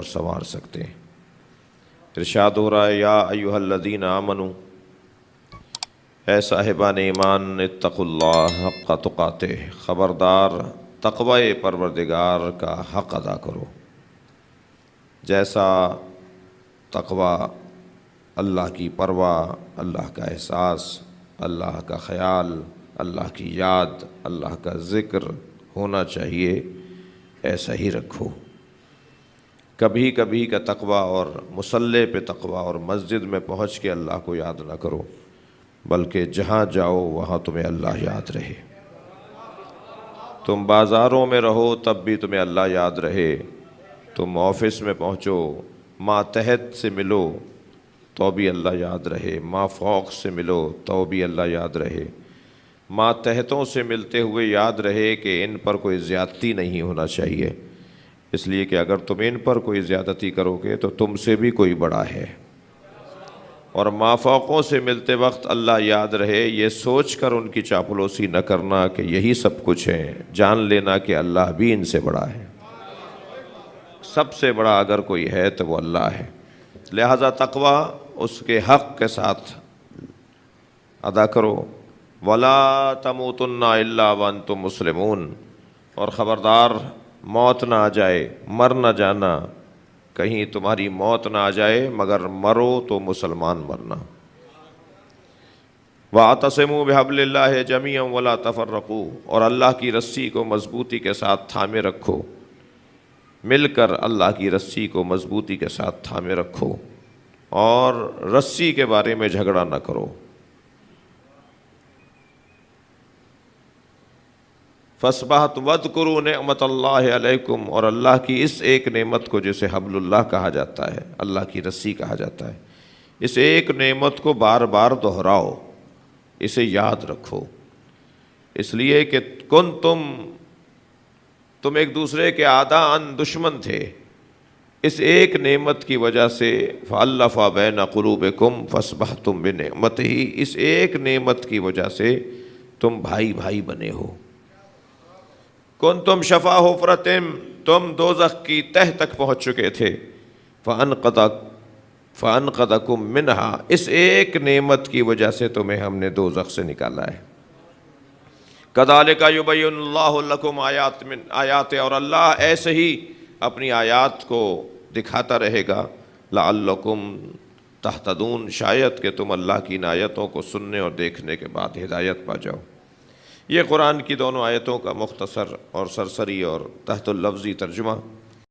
سنوار سکتے ہیں۔ ارشاد ہو رہا ہے یا ایھا الذین آمنوا، اے صاحبان ایمان، اتقوا اللہ حق تقاتہ، خبردار تقوی پروردگار کا حق ادا کرو۔ جیسا تقوی اللہ کی پرواہ، اللہ کا احساس، اللہ کا خیال، اللہ کی یاد، اللہ کا ذکر ہونا چاہیے، ایسا ہی رکھو۔ کبھی کبھی کا تقوی اور مصلی پہ تقوی اور مسجد میں پہنچ کے اللہ کو یاد نہ کرو، بلکہ جہاں جاؤ وہاں تمہیں اللہ یاد رہے۔ تم بازاروں میں رہو تب بھی تمہیں اللہ یاد رہے، تم آفس میں پہنچو، ماتحت سے ملو تو بھی اللہ یاد رہے، مافوق سے ملو تو بھی اللہ یاد رہے، ماتحتوں سے ملتے ہوئے یاد رہے کہ ان پر کوئی زیادتی نہیں ہونا چاہیے، اس لیے کہ اگر تم ان پر کوئی زیادتی کرو گے تو تم سے بھی کوئی بڑا ہے۔ اور مافوقوں سے ملتے وقت اللہ یاد رہے، یہ سوچ کر ان کی چاپلوسی نہ کرنا کہ یہی سب کچھ ہیں، جان لینا کہ اللہ بھی ان سے بڑا ہے، سب سے بڑا اگر کوئی ہے تو وہ اللہ ہے۔ لہذا تقوی اس کے حق کے ساتھ ادا کرو۔ وَلَا تَمُوتُنَّ إِلَّا وَأَنْتُمْ مُسْلِمُونَ، اور خبردار موت نہ آ جائے، مر نہ جانا، کہیں تمہاری موت نہ آ جائے مگر مرو تو مسلمان مرنا۔ وَاعْتَصِمُوا بِحَبْلِ اللَّهِ جَمِيعًا وَلَا تَفَرَّقُوا، اور اللہ کی رسی کو مضبوطی کے ساتھ تھامے رکھو، مل کر اللہ کی رسی کو مضبوطی کے ساتھ تھامے رکھو اور رسی کے بارے میں جھگڑا نہ کرو۔ فَأَصْبَحْتُمْ وَاذْكُرُوا نِعْمَتَ اللَّهِ عَلَيْكُمْ، اور اللہ کی اس ایک نعمت کو جسے حبل اللہ کہا جاتا ہے، اللہ کی رسی کہا جاتا ہے، اس ایک نعمت کو بار بار دہراؤ، اسے یاد رکھو، اس لیے کہ تم ایک دوسرے کے اعداء دشمن تھے، اس ایک نعمت کی وجہ سے فَأَلَّفَ بَيْنَ قُلُوبِكُمْ فَأَصْبَحْتُمْ بِنِعْمَتِهِ، اس ایک نعمت کی وجہ سے تم بھائی بھائی بنے ہو۔ کنتم شفا حفرتم، تم دوزخ کی تہ تک پہنچ چکے تھے، فَأَنْقَذَكُمْ مِنْهَا، اس ایک نعمت کی وجہ سے تمہیں ہم نے دوزخ سے نکالا ہے۔ كَذَلِكَ يُبَيِّنُ اللَّهُ لَكُمْ آیات، اور اللہ ایسے ہی اپنی آیات کو دکھاتا رہے گا، لَعَلَّكُمْ تَهْتَدُونَ، شاید کہ تم اللہ کی ان آیتوں کو سننے اور دیکھنے کے بعد ہدایت پا جاؤ۔ یہ قرآن کی دونوں آیتوں کا مختصر اور سرسری اور تحت اللفظی ترجمہ۔